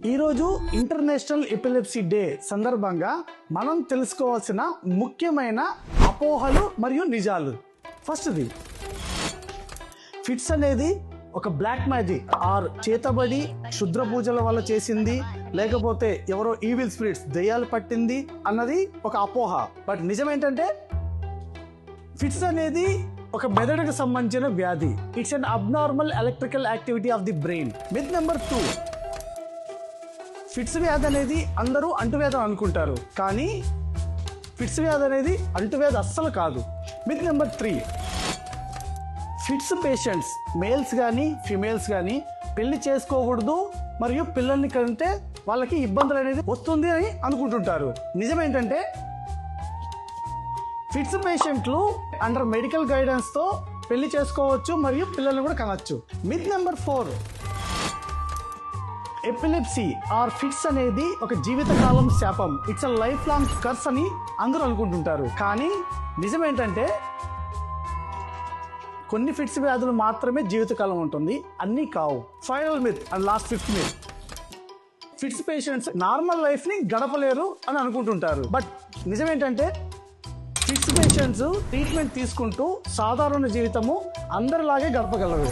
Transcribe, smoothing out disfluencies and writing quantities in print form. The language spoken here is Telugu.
ఈరోజు ఇంటర్నేషనల్ ఎపిలెప్సీ డే సందర్భంగా మనం తెలుసుకోవాల్సిన ముఖ్యమైన అపోహలు మరియు నిజాలు. ఫస్ట్ది, ఫిట్స్ అనేది ఒక బ్లాక్ మ్యాజిక్ ఆర్ చేతబడి క్షుద్ర పూజల వల్ల చేసింది, లేకపోతే ఎవరో ఈవిల్ స్పిరిట్స్ దెయ్యాలు పట్టింది అన్నది ఒక అపోహ. బట్ నిజమేంటంటే ఫిట్స్ అనేది ఒక మెదడుకు సంబంధించిన వ్యాధి. It's an abnormal electrical activity of the brain. Myth number 2, fits వ్యాధి అనేది అందరూ అంటువ్యాధి అనుకుంటారు, కానీ ఫిట్స్ వ్యాధి అనేది అంటువ్యాధి అస్సలు కాదు. Myth number 3, fits patients males కానీ ఫిమేల్స్ కానీ పెళ్లి చేసుకోకూడదు మరియు పిల్లల్ని కంటే వాళ్ళకి ఇబ్బందులు అనేది వస్తుంది అని అనుకుంటుంటారు. నిజమేంటంటే ఫిట్స్ పేషెంట్లు అండర్ మెడికల్ గైడెన్స్తో పెళ్లి చేసుకోవచ్చు మరియు పిల్లల్ని కూడా కనవచ్చు. Myth number 4, epilepsy or fits అనేది ఒక జీవితకాలం శాపం. It's a life long curse అని అందరూ అనుకుంటుంటారు, కానీ నిజమేంటంటే కొన్ని ఫిట్స్ వ్యాధులు మాత్రమే జీవితకాలం ఉంటుంది, అన్నీ కావు. Final myth and last 5th myth, fits patients normal లైఫ్ని గడపలేరు అని అనుకుంటుంటారు. బట్ నిజమేంటంటే ఫిట్స్ పేషెంట్స్ ట్రీట్మెంట్ తీసుకుంటూ సాధారణ జీవితము అందరిలాగే గడపగలరు.